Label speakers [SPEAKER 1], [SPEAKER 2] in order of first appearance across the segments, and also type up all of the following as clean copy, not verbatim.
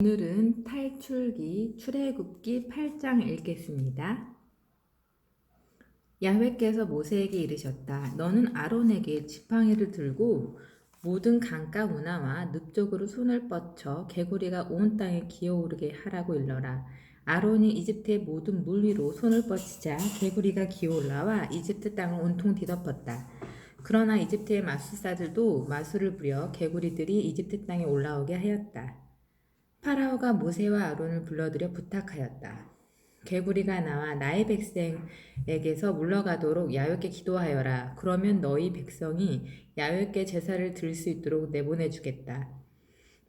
[SPEAKER 1] 오늘은 탈출기 출애굽기 8장 읽겠습니다. 야훼께서 모세에게 이르셨다. 너는 아론에게 지팡이를 들고 모든 강가 운하와 늪쪽으로 손을 뻗쳐 개구리가 온 땅에 기어오르게 하라고 일러라. 아론이 이집트의 모든 물 위로 손을 뻗치자 개구리가 기어올라와 이집트 땅을 온통 뒤덮었다. 그러나 이집트의 마술사들도 마술을 부려 개구리들이 이집트 땅에 올라오게 하였다. 파라오가 모세와 아론을 불러들여 부탁하였다. 개구리가 나와 나의 백성에게서 물러가도록 야훼께 기도하여라. 그러면 너희 백성이 야훼께 제사를 드릴 수 있도록 내보내주겠다.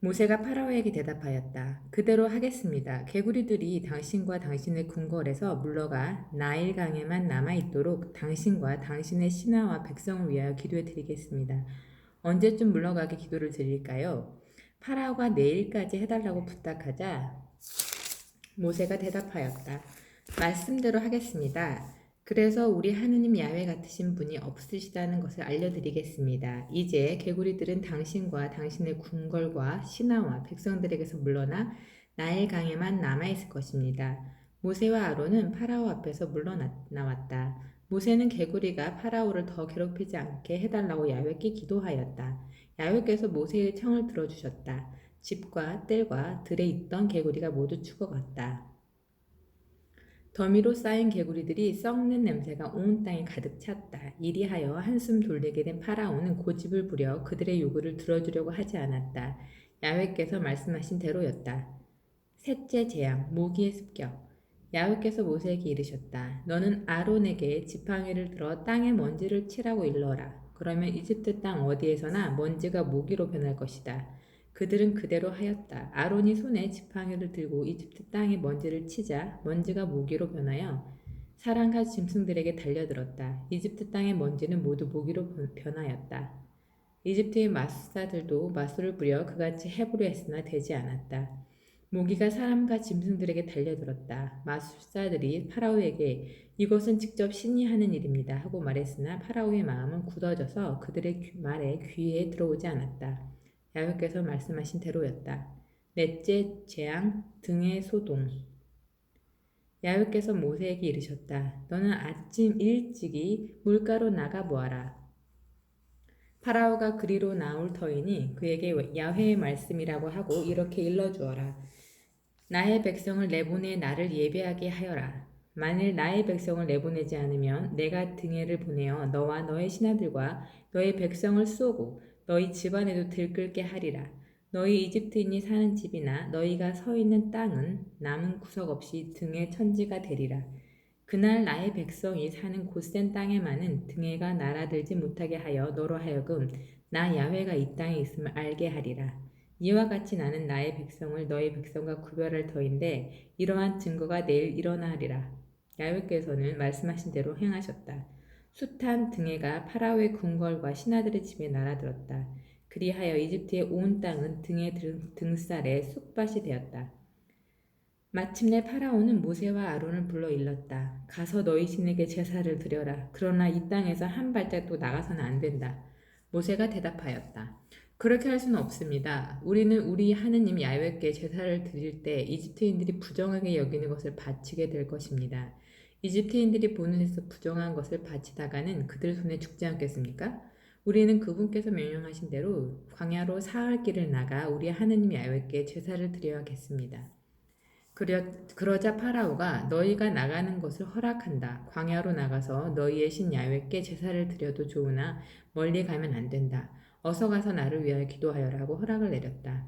[SPEAKER 1] 모세가 파라오에게 대답하였다. 그대로 하겠습니다. 개구리들이 당신과 당신의 궁궐에서 물러가 나일강에만 남아있도록 당신과 당신의 신하와 백성을 위하여 기도해 드리겠습니다. 언제쯤 물러가게 기도를 드릴까요? 파라오가 내일까지 해달라고 부탁하자 모세가 대답하였다. 말씀대로 하겠습니다. 그래서 우리 하느님 야훼 같으신 분이 없으시다는 것을 알려드리겠습니다. 이제 개구리들은 당신과 당신의 궁궐과 신하와 백성들에게서 물러나 나일강에만 남아있을 것입니다. 모세와 아론은 파라오 앞에서 물러나왔다. 모세는 개구리가 파라오를 더 괴롭히지 않게 해달라고 야훼께 기도하였다. 야훼께서 모세의 청을 들어주셨다. 집과 뜰과 들에 있던 개구리가 모두 죽어갔다. 더미로 쌓인 개구리들이 썩는 냄새가 온 땅에 가득 찼다. 이리하여 한숨 돌리게 된 파라오는 고집을 부려 그들의 요구를 들어주려고 하지 않았다. 야훼께서 말씀하신 대로였다. 셋째 재앙, 모기의 습격. 야훼께서 모세에게 이르셨다. 너는 아론에게 지팡이를 들어 땅에 먼지를 치라고 일러라. 그러면 이집트 땅 어디에서나 먼지가 모기로 변할 것이다. 그들은 그대로 하였다. 아론이 손에 지팡이를 들고 이집트 땅에 먼지를 치자 먼지가 모기로 변하여 사람과 짐승들에게 달려들었다. 이집트 땅의 먼지는 모두 모기로 변하였다. 이집트의 마술사들도 마술을 부려 그같이 해보려 했으나 되지 않았다. 모기가 사람과 짐승들에게 달려들었다. 마술사들이 파라오에게 이것은 직접 신이 하는 일입니다 하고 말했으나 파라오의 마음은 굳어져서 그들의 말에 귀에 들어오지 않았다. 야훼께서 말씀하신 대로였다. 넷째 재앙, 등의 소동. 야훼께서 모세에게 이르셨다. 너는 아침 일찍이 물가로 나가 보아라. 파라오가 그리로 나올 터이니 그에게 야훼의 말씀이라고 하고 이렇게 일러주어라. 나의 백성을 내보내 나를 예배하게 하여라. 만일 나의 백성을 내보내지 않으면 내가 등에를 보내어 너와 너의 신하들과 너의 백성을 쏘고 너희 집안에도 들끓게 하리라. 너희 이집트인이 사는 집이나 너희가 서 있는 땅은 남은 구석 없이 등의 천지가 되리라. 그날 나의 백성이 사는 곧센 땅에만은 등해가 날아들지 못하게 하여 너로 하여금 나 야훼가 이 땅에 있음을 알게 하리라. 이와 같이 나는 나의 백성을 너희 백성과 구별할 터인데 이러한 증거가 내일 일어나리라. 야훼께서는 말씀하신 대로 행하셨다. 숱한 등해가 파라오의 궁궐과 신하들의 집에 날아들었다. 그리하여 이집트의 온 땅은 등의 등살에 쑥밭이 되었다. 마침내 파라오는 모세와 아론을 불러 일렀다. 가서 너희 신에게 제사를 드려라. 그러나 이 땅에서 한 발짝도 나가서는 안 된다. 모세가 대답하였다. 그렇게 할 수는 없습니다. 우리는 우리 하느님 야훼께 제사를 드릴 때 이집트인들이 부정하게 여기는 것을 바치게 될 것입니다. 이집트인들이 보는 데서 부정한 것을 바치다가는 그들 손에 죽지 않겠습니까? 우리는 그분께서 명령하신 대로 광야로 사흘 길을 나가 우리 하느님 야훼께 제사를 드려야겠습니다. 그러자 파라오가 너희가 나가는 것을 허락한다. 광야로 나가서 너희의 신 야훼께 제사를 드려도 좋으나 멀리 가면 안 된다. 어서 가서 나를 위하여 기도하여라고 허락을 내렸다.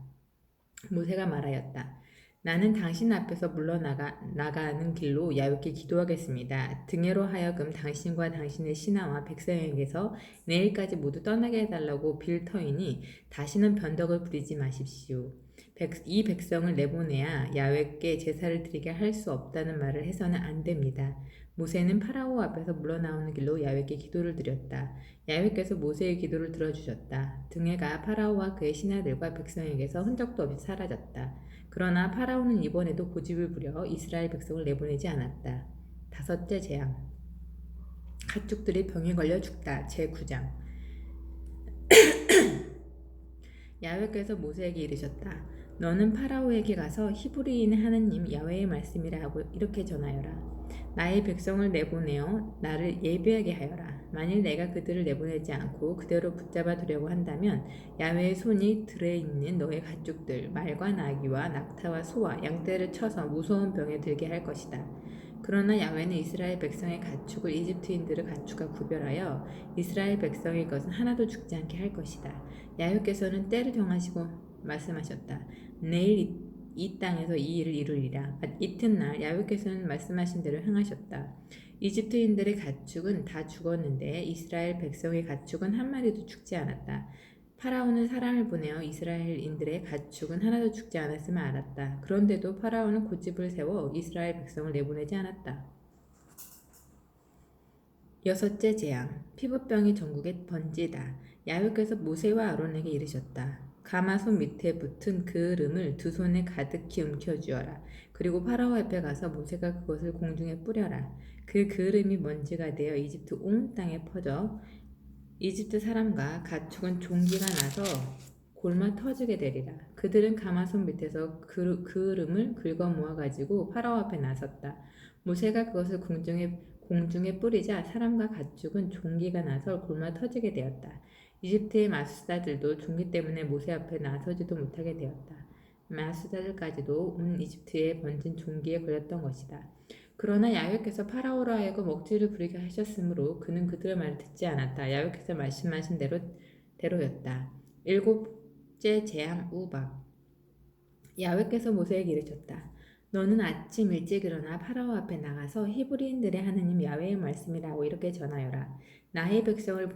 [SPEAKER 1] 모세가 말하였다. 나는 당신 앞에서 물러나가는 길로 야훼께 기도하겠습니다. 등해로 하여금 당신과 당신의 신하와 백성에게서 내일까지 모두 떠나게 해달라고 빌 터이니 다시는 변덕을 부리지 마십시오. 이 백성을 내보내야 야훼께 제사를 드리게 할 수 없다는 말을 해서는 안 됩니다. 모세는 파라오 앞에서 물러나오는 길로 야훼께 기도를 드렸다. 야훼께서 모세의 기도를 들어주셨다. 등해가 파라오와 그의 신하들과 백성에게서 흔적도 없이 사라졌다. 그러나 파라오는 이번에도 고집을 부려 이스라엘 백성을 내보내지 않았다. 다섯째 재앙. 가축들이 병에 걸려 죽다. 제9장. 야훼께서 모세에게 이르셨다. 너는 파라오에게 가서 히브리인의 하느님 야훼의 말씀이라 하고 이렇게 전하여라. 나의 백성을 내보내어 나를 예배하게 하여라. 만일 내가 그들을 내보내지 않고 그대로 붙잡아 두려고 한다면 야훼의 손이 들에 있는 너의 가축들 말과 나귀와 낙타와 소와 양떼를 쳐서 무서운 병에 들게 할 것이다. 그러나 야훼는 이스라엘 백성의 가축을 이집트인들의 가축과 구별하여 이스라엘 백성의 것은 하나도 죽지 않게 할 것이다. 야훼께서는 때를 정하시고 말씀하셨다. 내일 이 땅에서 이 일을 이루리라. 이튿날 야훼께서는 말씀하신 대로 행하셨다. 이집트인들의 가축은 다 죽었는데 이스라엘 백성의 가축은 한 마리도 죽지 않았다. 파라오는 사람을 보내어 이스라엘인들의 가축은 하나도 죽지 않았음을 알았다. 그런데도 파라오는 고집을 세워 이스라엘 백성을 내보내지 않았다. 여섯째 재앙, 피부병이 전국에 번지다. 야훼께서 모세와 아론에게 이르셨다. 가마손 밑에 붙은 그름을 두 손에 가득히 움켜쥐어라. 그리고 파라오 앞에 가서 모세가 그것을 공중에 뿌려라. 그 그름이 먼지가 되어 이집트 온 땅에 퍼져 이집트 사람과 가축은 종기가 나서 골마 터지게 되리라. 그들은 가마손 밑에서 그름을 긁어 모아가지고 파라오 앞에 나섰다. 모세가 그것을 공중에 뿌리자 사람과 가축은 종기가 나서 골마 터지게 되었다. 이집트의 마수사들도 종기 때문에 모세 앞에 나서지도 못하게 되었다. 마수사들까지도 온 이집트에 번진 종기에 걸렸던 것이다. 그러나 야훼께서 파라오로 하여금 억지를 부리게 하셨으므로 그는 그들의 말을 듣지 않았다. 야훼께서 말씀하신 대로였다. 일곱째 재앙 우박. 야훼께서 모세에게 이르셨다. 너는 아침 일찍 일어나 파라오 앞에 나가서 히브리인들의 하느님 야훼의 말씀이라고 이렇게 전하여라. 나의 백성을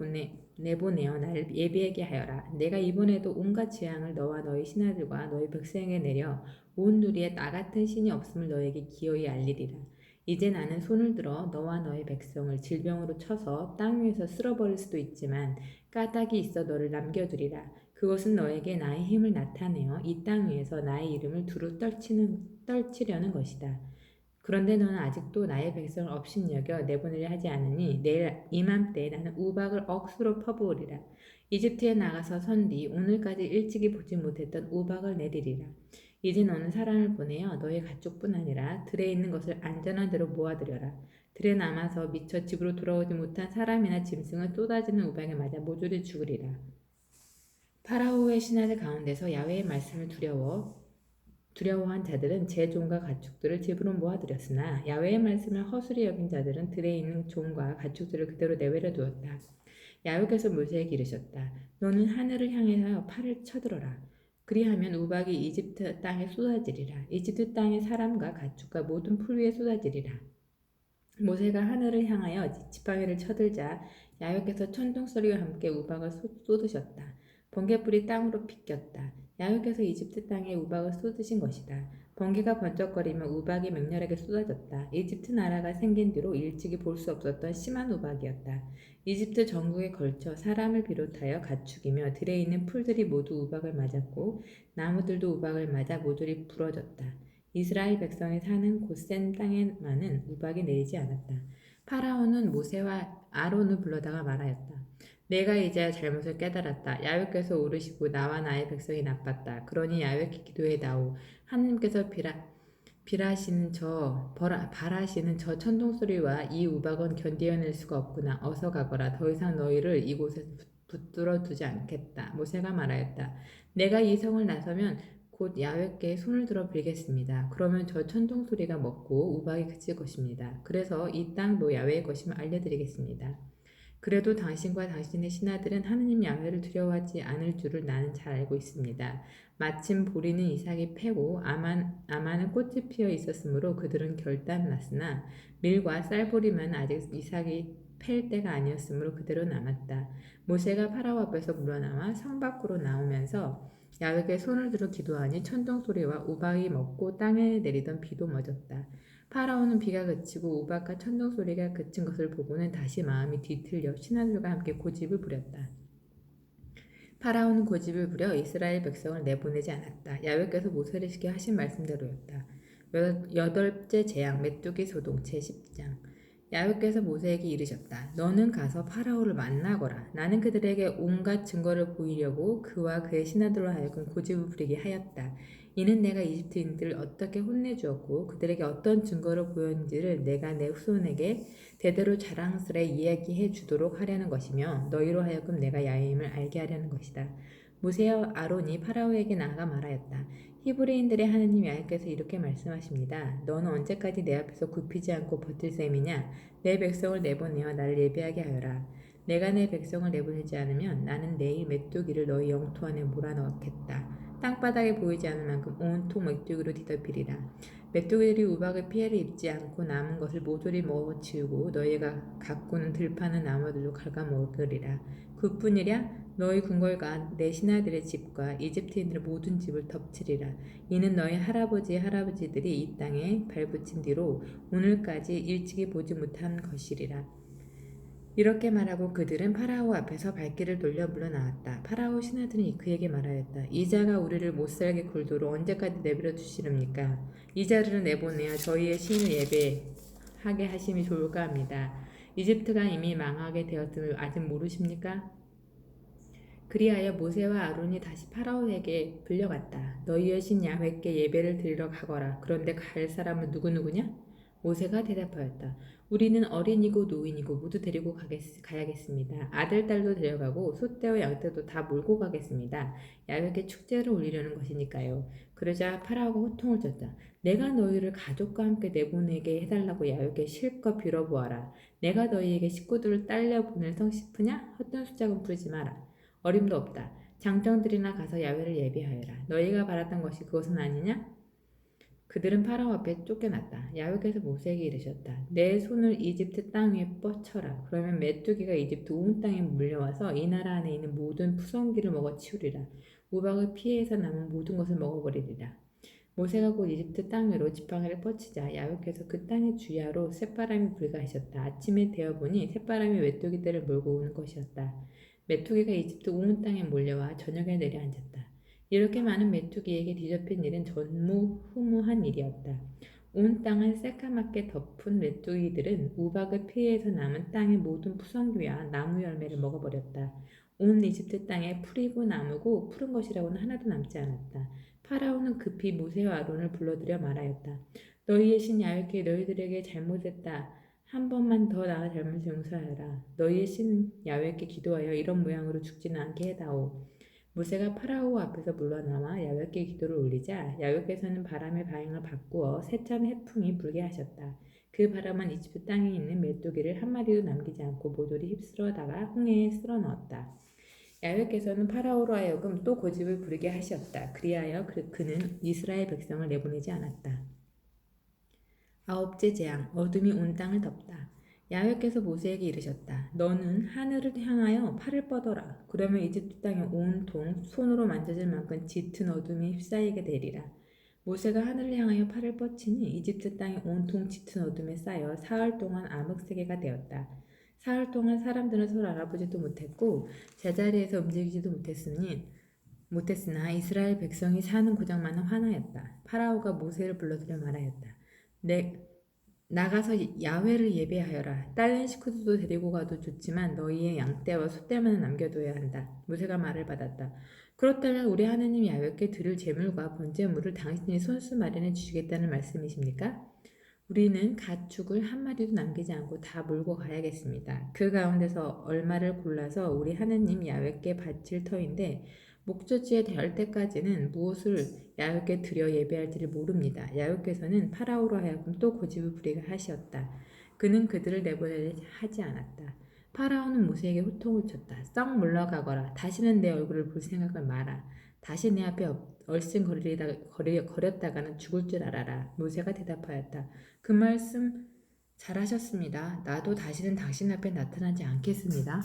[SPEAKER 1] 내보내어 나를 예비하게 하여라. 내가 이번에도 온갖 재앙을 너와 너희 신하들과 너희 백성에게 내려 온 누리에 나 같은 신이 없음을 너에게 기어이 알리리라. 이제 나는 손을 들어 너와 너의 백성을 질병으로 쳐서 땅 위에서 쓸어버릴 수도 있지만 까닭이 있어 너를 남겨두리라. 그것은 너에게 나의 힘을 나타내어 이 땅 위에서 나의 이름을 두루 떨치려는 것이다. 그런데 너는 아직도 나의 백성을 업신여겨 내보내려 하지 않으니 내일 이맘때 나는 우박을 억수로 퍼부으리라. 이집트에 나가서 선 뒤 오늘까지 일찍이 보지 못했던 우박을 내리리라. 이제 너는 사람을 보내어 너의 가축뿐 아니라 들에 있는 것을 안전한 데로 모아들여라. 들에 남아서 미처 집으로 돌아오지 못한 사람이나 짐승은 쏟아지는 우박에 맞아 모조리 죽으리라. 파라오의 신하들 가운데서 야훼의 말씀을 두려워한 자들은 제 종과 가축들을 집으로 모아들였으나 야훼의 말씀을 허술히 여긴 자들은 들에 있는 종과 가축들을 그대로 내버려 두었다. 야훼께서 모세에게 이르셨다. 너는 하늘을 향해서 팔을 쳐들어라. 그리하면 우박이 이집트 땅에 쏟아지리라. 이집트 땅의 사람과 가축과 모든 풀 위에 쏟아지리라. 모세가 하늘을 향하여 지팡이를 쳐들자 야훼께서 천둥 소리와 함께 우박을 쏟으셨다. 번개불이 땅으로 비꼈다. 야훼께서 이집트 땅에 우박을 쏟으신 것이다. 번개가 번쩍거리며 우박이 맹렬하게 쏟아졌다. 이집트 나라가 생긴 뒤로 일찍이 볼 수 없었던 심한 우박이었다. 이집트 전국에 걸쳐 사람을 비롯하여 가축이며 들에 있는 풀들이 모두 우박을 맞았고 나무들도 우박을 맞아 모조리 부러졌다. 이스라엘 백성이 사는 곧센 땅에만은 우박이 내리지 않았다. 파라오는 모세와 아론을 불러다가 말하였다. 내가 이제 잘못을 깨달았다. 야훼께서 오르시고 나와 나의 백성이 나빴다. 그러니 야훼께 기도해다오. 하느님께서 발하시는 저 천둥소리와 이 우박은 견디어낼 수가 없구나. 어서 가거라. 더 이상 너희를 이곳에 붙들어 두지 않겠다. 모세가 말하였다. 내가 이 성을 나서면 곧 야훼께 손을 들어 빌겠습니다. 그러면 저 천둥소리가 멎고 우박이 그칠 것입니다. 그래서 이 땅도 야훼의 것임을 알려드리겠습니다. 그래도 당신과 당신의 신하들은 하느님 야훼를 두려워하지 않을 줄을 나는 잘 알고 있습니다. 마침 보리는 이삭이 패고 아마는 꽃이 피어 있었으므로 그들은 결단났으나 밀과 쌀보리만 아직 이삭이 팰 때가 아니었으므로 그대로 남았다. 모세가 파라오 앞에서 물러나와 성 밖으로 나오면서 야훼에게 손을 들어 기도하니 천둥 소리와 우박이 멎고 땅에 내리던 비도 멎었다. 파라오는 비가 그치고 우박과 천둥 소리가 그친 것을 보고는 다시 마음이 뒤틀려 신하들과 함께 고집을 부렸다. 파라오는 고집을 부려 이스라엘 백성을 내보내지 않았다. 야훼께서 모세를 시켜 하신 말씀대로였다. 여덟째 재앙 메뚜기 소동 제10장. 야훼께서 모세에게 이르셨다. 너는 가서 파라오를 만나거라. 나는 그들에게 온갖 증거를 보이려고 그와 그의 신하들로 하여금 고집을 부리게 하였다. 이는 내가 이집트인들을 어떻게 혼내주었고 그들에게 어떤 증거를 보였는지를 내가 내 후손에게 대대로 자랑스레 이야기해 주도록 하려는 것이며 너희로 하여금 내가 야훼임을 알게 하려는 것이다. 모세와 아론이 파라오에게 나아가 말하였다. 히브리인들의 하느님 야훼께서 이렇게 말씀하십니다. 너는 언제까지 내 앞에서 굽히지 않고 버틸 셈이냐? 내 백성을 내보내어 나를 예배하게 하여라. 내가 내 백성을 내보내지 않으면 나는 내일 메뚜기를 너희 영토 안에 몰아넣겠다. 땅바닥에 보이지 않을 만큼 온통 메뚜기로 뒤덮이리라. 메뚜기들이 우박의 피해를 입지 않고 남은 것을 모조리 먹어치우고 너희가 가꾸는 들파는 나무들도 갉아먹으리라. 그뿐이랴 너희 궁궐과 내 신하들의 집과 이집트인들의 모든 집을 덮치리라. 이는 너희 할아버지들이 이 땅에 발붙인 뒤로 오늘까지 일찍이 보지 못한 것이리라. 이렇게 말하고 그들은 파라오 앞에서 발길을 돌려 물러나왔다. 파라오 신하들은 그에게 말하였다. 이 자가 우리를 못살게 굴도록 언제까지 내버려 두시렵니까? 이 자를 내보내어 저희의 신을 예배하게 하심이 좋을까 합니다. 이집트가 이미 망하게 되었음을 아직 모르십니까? 그리하여 모세와 아론이 다시 파라오에게 불려갔다. 너희의 신 야훼께 예배를 드리러 가거라. 그런데 갈 사람은 누구누구냐? 모세가 대답하였다. 우리는 어린이고 노인이고 모두 데리고 가야겠습니다. 아들, 딸도 데려가고 소떼와 양떼도 다 몰고 가겠습니다. 야훼께 축제를 올리려는 것이니까요. 그러자 파라오가 호통을 쳤다. 내가 너희를 가족과 함께 내보내게 해달라고 야훼께 실컷 빌어보아라. 내가 너희에게 식구들을 딸려 보낼 성싶으냐? 헛된 숫자금 부리지 마라. 어림도 없다. 장정들이나 가서 야훼를 예배하여라. 너희가 바랐던 것이 그것은 아니냐? 그들은 파라오 앞에 쫓겨났다. 야훼께서 모세에게 이르셨다. 내 손을 이집트 땅 위에 뻗쳐라. 그러면 메뚜기가 이집트 온 땅에 물려와서 이 나라 안에 있는 모든 푸성기를 먹어치우리라. 우박을 피해서 남은 모든 것을 먹어버리리라. 모세가 곧 이집트 땅 위로 지팡이를 뻗치자 야훼께서 그 땅의 주야로 쇳바람이 불게 하셨다. 아침에 되어보니 쇳바람이 메뚜기들을 몰고 오는 것이었다. 메뚜기가 이집트 온 땅에 몰려와 저녁에 내려앉았다. 이렇게 많은 메뚜기에게 뒤덮인 일은 전무후무한 일이었다. 온 땅을 새까맣게 덮은 메뚜기들은 우박을 피해서 남은 땅의 모든 푸성귀와 나무 열매를 먹어버렸다. 온 이집트 땅에 풀이고 나무고 푸른 것이라고는 하나도 남지 않았다. 파라오는 급히 모세와 아론을 불러들여 말하였다. 너희의 신 야훼께 너희들에게 잘못했다. 한 번만 더 나의 잘못을 용서하여라. 너희의 신 야훼께 기도하여 이런 모양으로 죽지는 않게 해다오. 모세가 파라오 앞에서 물러나와 야훼께 기도를 올리자 야훼께서는 바람의 방향을 바꾸어 세찬 해풍이 불게 하셨다. 그 바람은 이집트 땅에 있는 메뚜기를 한 마리도 남기지 않고 모조리 휩쓸어다가 홍해에 쓸어 넣었다. 야훼께서는 파라오로 하여금 또 고집을 부리게 하셨다. 그리하여 그는 이스라엘 백성을 내보내지 않았다. 아홉째 재앙, 어둠이 온 땅을 덮다. 야훼께서 모세에게 이르셨다. 너는 하늘을 향하여 팔을 뻗어라. 그러면 이집트 땅에 온통 손으로 만져질 만큼 짙은 어둠이 휩싸이게 되리라. 모세가 하늘을 향하여 팔을 뻗치니 이집트 땅이 온통 짙은 어둠에 쌓여 사흘 동안 암흑세계가 되었다. 사흘 동안 사람들은 서로 알아보지도 못했고 제자리에서 움직이지도 못했으나 이스라엘 백성이 사는 고장만은 화나였다. 파라오가 모세를 불러들여 말하였다. 나가서 야훼를 예배하여라. 딸린 식구들도 데리고 가도 좋지만 너희의 양떼와 소떼만은 남겨둬야 한다. 모세가 말을 받았다. 그렇다면 우리 하느님 야훼께 드릴 제물과 번제물을 당신이 손수 마련해 주시겠다는 말씀이십니까? 우리는 가축을 한 마리도 남기지 않고 다 몰고 가야겠습니다. 그 가운데서 얼마를 골라서 우리 하느님 야훼께 바칠 터인데 목적지에 닿을 때까지는 무엇을 야훼께 드려 예배할지를 모릅니다. 야훼께서는 파라오로 하여금 또 고집을 부리게 하시었다. 그는 그들을 내보내려 하지 않았다. 파라오는 모세에게 호통을 쳤다. 썩 물러가거라. 다시는 내 얼굴을 볼 생각을 마라. 다시 내 앞에 거렸다가는 죽을 줄 알아라. 모세가 대답하였다. 그 말씀 잘하셨습니다. 나도 다시는 당신 앞에 나타나지 않겠습니다.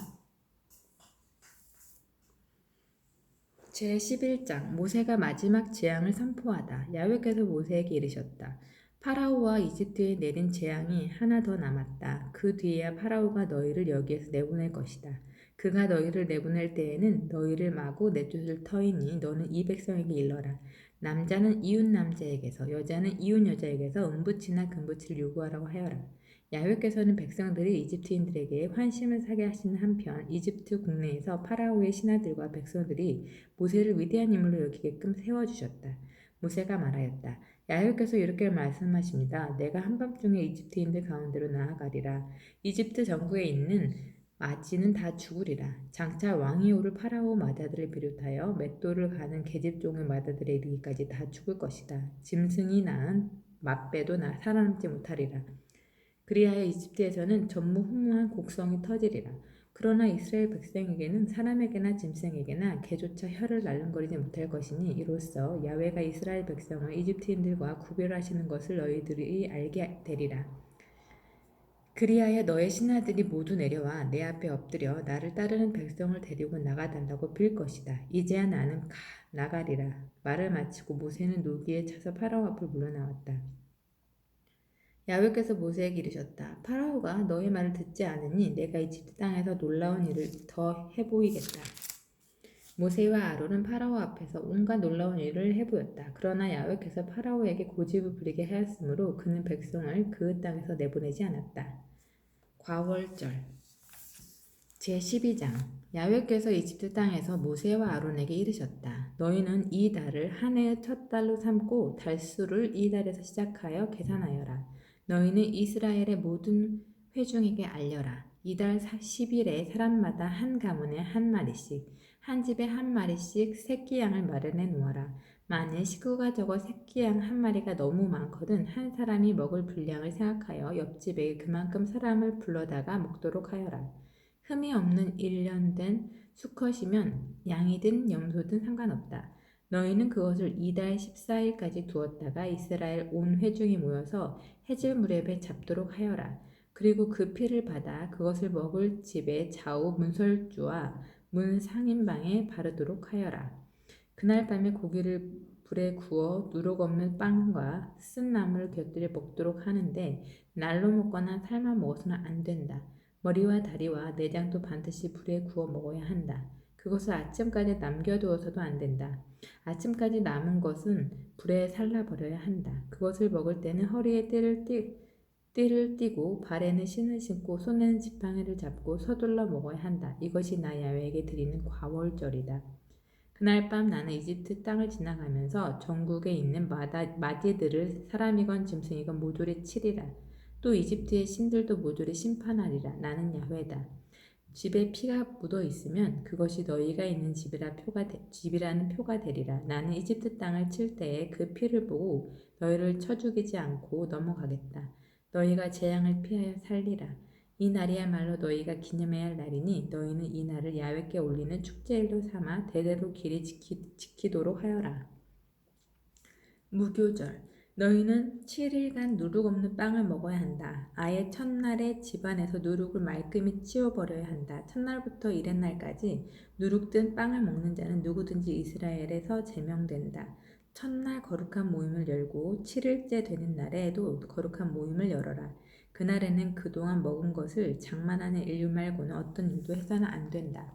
[SPEAKER 1] 제11장 모세가 마지막 재앙을 선포하다. 야훼께서 모세에게 이르셨다. 파라오와 이집트에 내린 재앙이 하나 더 남았다. 그 뒤에야 파라오가 너희를 여기에서 내보낼 것이다. 그가 너희를 내보낼 때에는 너희를 마구 내쫓을 터이니 너는 이 백성에게 일러라. 남자는 이웃 남자에게서 여자는 이웃 여자에게서 은부치나 금부치를 요구하라고 하여라. 야훼께서는 백성들이 이집트인들에게 환심을 사게 하시는 한편 이집트 국내에서 파라오의 신하들과 백성들이 모세를 위대한 인물로 여기게끔 세워주셨다. 모세가 말하였다. 야훼께서 이렇게 말씀하십니다. 내가 한밤중에 이집트인들 가운데로 나아가리라. 이집트 전국에 있는 마지는 다 죽으리라. 장차 왕이 오를 파라오 마다들을 비롯하여 맷돌을 가는 계집종의 마다들에 이르기까지 다 죽을 것이다. 짐승이 낳은 맛배도 살아남지 못하리라. 그리하여 이집트에서는 전무후무한 곡성이 터지리라. 그러나 이스라엘 백성에게는 사람에게나 짐승에게나 개조차 혀를 날름거리지 못할 것이니 이로써 야훼가 이스라엘 백성을 이집트인들과 구별하시는 것을 너희들이 알게 되리라. 그리하여 너의 신하들이 모두 내려와 내 앞에 엎드려 나를 따르는 백성을 데리고 나가달라고 빌 것이다. 이제야 나는 나가리라. 말을 마치고 모세는 노기에 차서 파라오 앞을 물러나왔다. 야훼께서 모세에게 이르셨다. 파라오가 너의 말을 듣지 않으니 내가 이집트 땅에서 놀라운 일을 더 해보이겠다. 모세와 아론은 파라오 앞에서 온갖 놀라운 일을 해보였다. 그러나 야훼께서 파라오에게 고집을 부리게 하였으므로 그는 백성을 그 땅에서 내보내지 않았다. 과월절 제12장 야훼께서 이집트 땅에서 모세와 아론에게 이르셨다. 너희는 이 달을 한 해의 첫 달로 삼고 달수를 이 달에서 시작하여 계산하여라. 너희는 이스라엘의 모든 회중에게 알려라. 이달 10일에 사람마다 한 가문에 한 마리씩, 한 집에 한 마리씩 새끼 양을 마련해 놓아라. 만일 식구가 적어 새끼 양 한 마리가 너무 많거든 한 사람이 먹을 분량을 생각하여 옆집에 그만큼 사람을 불러다가 먹도록 하여라. 흠이 없는 1년 된 수컷이면 양이든 염소든 상관없다. 너희는 그것을 이달 14일까지 두었다가 이스라엘 온 회중이 모여서 해질 무렵에 잡도록 하여라. 그리고 그 피를 받아 그것을 먹을 집의 좌우 문설주와 문 상인방에 바르도록 하여라. 그날 밤에 고기를 불에 구워 누룩 없는 빵과 쓴 나물을 곁들여 먹도록 하는데 날로 먹거나 삶아 먹어서는 안 된다. 머리와 다리와 내장도 반드시 불에 구워 먹어야 한다. 그것을 아침까지 남겨두어서도 안 된다. 아침까지 남은 것은 불에 살라버려야 한다. 그것을 먹을 때는 허리에 띠를 띠고 발에는 신을 신고 손에는 지팡이를 잡고 서둘러 먹어야 한다. 이것이 나 야훼에게 드리는 과월절이다. 그날 밤 나는 이집트 땅을 지나가면서 전국에 있는 마디들을 사람이건 짐승이건 모조리 치리라. 또 이집트의 신들도 모조리 심판하리라. 나는 야훼다. 집에 피가 묻어 있으면 그것이 너희가 있는 집이라는 표가 되리라. 나는 이집트 땅을 칠 때에 그 피를 보고 너희를 쳐 죽이지 않고 넘어가겠다. 너희가 재앙을 피하여 살리라. 이 날이야말로 너희가 기념해야 할 날이니 너희는 이 날을 야훼께 올리는 축제일로 삼아 대대로 길이 지키도록 하여라. 무교절 너희는 7일간 누룩 없는 빵을 먹어야 한다. 아예 첫날에 집안에서 누룩을 말끔히 치워버려야 한다. 첫날부터 이튿날까지 누룩 든 빵을 먹는 자는 누구든지 이스라엘에서 제명된다. 첫날 거룩한 모임을 열고 7일째 되는 날에도 거룩한 모임을 열어라. 그날에는 그동안 먹은 것을 장만하는 일 말고는 어떤 일도 해서는 안 된다.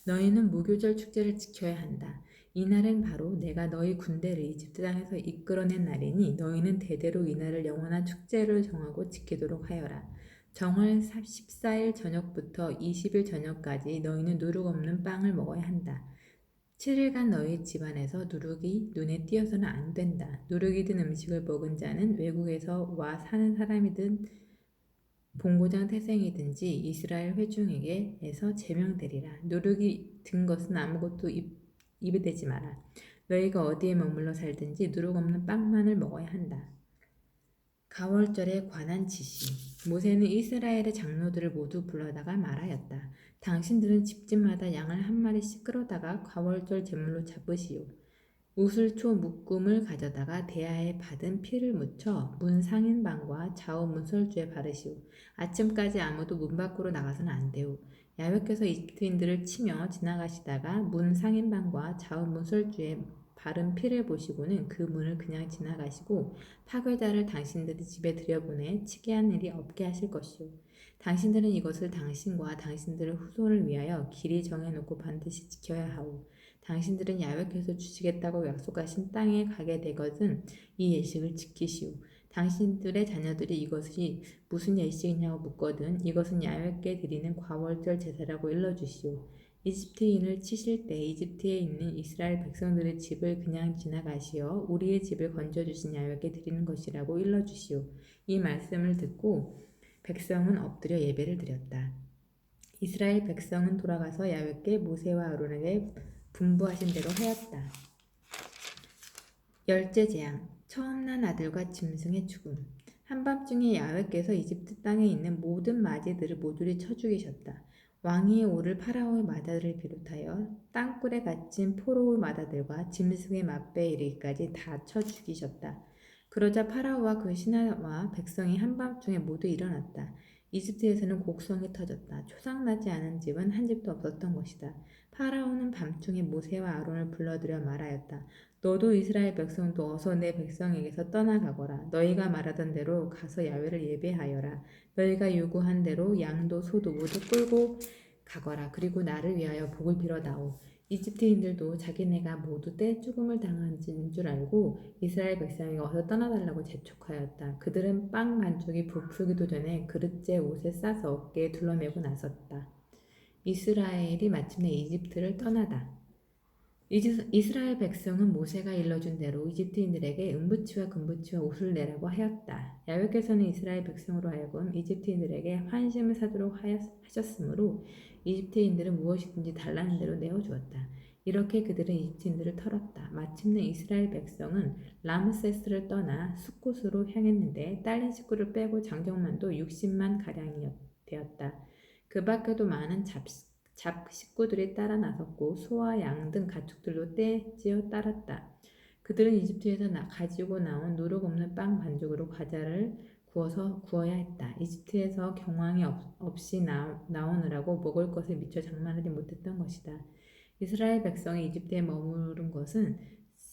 [SPEAKER 1] 너희는 무교절 축제를 지켜야 한다. 이날은 바로 내가 너희 군대를 이집트 땅에서 이끌어낸 날이니 너희는 대대로 이날을 영원한 축제를 정하고 지키도록 하여라. 정월 14일 저녁부터 20일 저녁까지 너희는 누룩 없는 빵을 먹어야 한다. 7일간 너희 집안에서 누룩이 눈에 띄어서는 안 된다. 누룩이 든 음식을 먹은 자는 외국에서 와 사는 사람이든 본고장 태생이든지 이스라엘 회중에게에서 제명되리라. 누룩이 든 것은 아무것도 입에 대지 마라. 너희가 어디에 머물러 살든지 누룩 없는 빵만을 먹어야 한다. 가월절에 관한 지시. 모세는 이스라엘의 장로들을 모두 불러다가 말하였다. 당신들은 집집마다 양을 한 마리씩 끌어다가 가월절 제물로 잡으시오. 우슬초 묶음을 가져다가 대야에 받은 피를 묻혀 문 상인방과 좌우 문설주에 바르시오. 아침까지 아무도 문 밖으로 나가서는 안 되오. 야훼께서 이집트인들을 치며 지나가시다가 문 상인방과 좌우 문설주에 바른 피를 보시고는 그 문을 그냥 지나가시고 파괴자를 당신들의 집에 들여보내 치게 한 일이 없게 하실 것이오. 당신들은 이것을 당신과 당신들의 후손을 위하여 길이 정해놓고 반드시 지켜야 하오. 당신들은 야훼께서 주시겠다고 약속하신 땅에 가게 되거든 이 예식을 지키시오. 당신들의 자녀들이 이것이 무슨 예식이냐고 묻거든 이것은 야훼께 드리는 과월절 제사라고 일러주시오. 이집트인을 치실 때 이집트에 있는 이스라엘 백성들의 집을 그냥 지나가시어 우리의 집을 건져주신 야훼께 드리는 것이라고 일러주시오. 이 말씀을 듣고 백성은 엎드려 예배를 드렸다. 이스라엘 백성은 돌아가서 야훼께 모세와 아론에게 분부하신 대로 하였다. 열째 재앙, 처음 난 아들과 짐승의 죽음. 한밤중에 야훼께서 이집트 땅에 있는 모든 맞이들을 모조리 쳐 죽이셨다. 왕위에 오를 파라오의 마다들을 비롯하여 땅굴에 갇힌 포로의 마다들과 짐승의 맛배에 이르기까지 다 쳐 죽이셨다. 그러자 파라오와 그 신하와 백성이 한밤중에 모두 일어났다. 이집트에서는 곡성이 터졌다. 초상나지 않은 집은 한 집도 없었던 것이다. 파라오는 밤중에 모세와 아론을 불러들여 말하였다. 너도 이스라엘 백성도 어서 내 백성에게서 떠나가거라. 너희가 말하던 대로 가서 야훼를 예배하여라. 너희가 요구한 대로 양도 소도 모두 끌고 가거라. 그리고 나를 위하여 복을 빌어다오. 이집트인들도 자기네가 모두 떼죽음을 당한 줄 알고 이스라엘 백성에게 어서 떠나달라고 재촉하였다. 그들은 빵 반죽이 부풀기도 전에 그릇째 옷에 싸서 어깨에 둘러매고 나섰다. 이스라엘이 마침내 이집트를 떠나다. 이스라엘 백성은 모세가 일러준 대로 이집트인들에게 은부치와 금부치와 옷을 내라고 하였다. 야훼께서는 이스라엘 백성으로 하여금 이집트인들에게 환심을 사도록 하셨으므로 이집트인들은 무엇이든지 달라는 대로 내어주었다. 이렇게 그들은 이집트인들을 털었다. 마침내 이스라엘 백성은 라므세스를 떠나 숫곳으로 향했는데 딸린 식구를 빼고 장정만도 60만 가량이 되었다. 그 밖에도 많은 식구들이 따라 나섰고 소와 양 등 가축들도 떼지어 따랐다. 그들은 이집트에서 가지고 나온 누룩 없는 빵 반죽으로 과자를 구워야 했다. 이집트에서 경황이 없이 나오느라고 먹을 것을 미처 장만하지 못했던 것이다. 이스라엘 백성이 이집트에 머무른 것은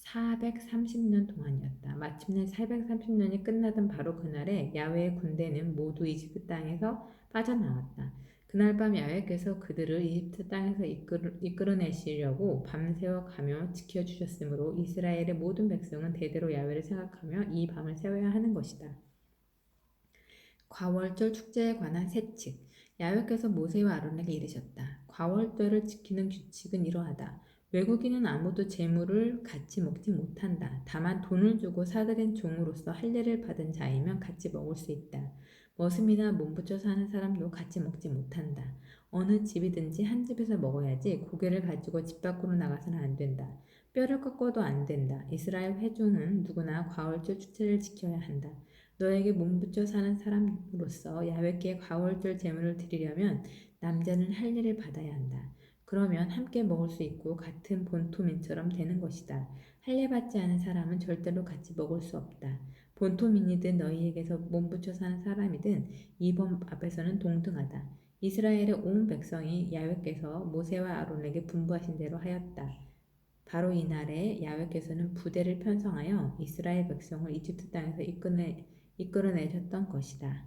[SPEAKER 1] 430년 동안이었다. 마침내 430년이 끝나던 바로 그날에 야훼의 군대는 모두 이집트 땅에서 빠져나왔다. 그날 밤 야훼께서 그들을 이집트 땅에서 이끌어내시려고 밤새워 가며 지켜주셨으므로 이스라엘의 모든 백성은 대대로 야훼를 생각하며 이 밤을 새워야 하는 것이다. 과월절 축제에 관한 세칙. 야훼께서 모세와 아론에게 이르셨다. 과월절을 지키는 규칙은 이러하다. 외국인은 아무도 재물을 같이 먹지 못한다. 다만 돈을 주고 사들인 종으로서 할례를 받은 자이면 같이 먹을 수 있다. 머슴이나 몸부쳐 사는 사람도 같이 먹지 못한다. 어느 집이든지 한 집에서 먹어야지 고개를 가지고 집 밖으로 나가서는 안 된다. 뼈를 꺾어도 안 된다. 이스라엘 회중은 누구나 과월절 축제를 지켜야 한다. 너에게 몸부쳐 사는 사람으로서 야훼께 과월절 제물을 드리려면 남자는 할례를 받아야 한다. 그러면 함께 먹을 수 있고 같은 본토민처럼 되는 것이다. 할례 받지 않은 사람은 절대로 같이 먹을 수 없다. 본토민이든 너희에게서 몸부쳐 사는 사람이든 이 법 앞에서는 동등하다. 이스라엘의 온 백성이 야훼께서 모세와 아론에게 분부하신 대로 하였다. 바로 이날에 야훼께서는 부대를 편성하여 이스라엘 백성을 이집트 땅에서 이끌어내셨던 것이다.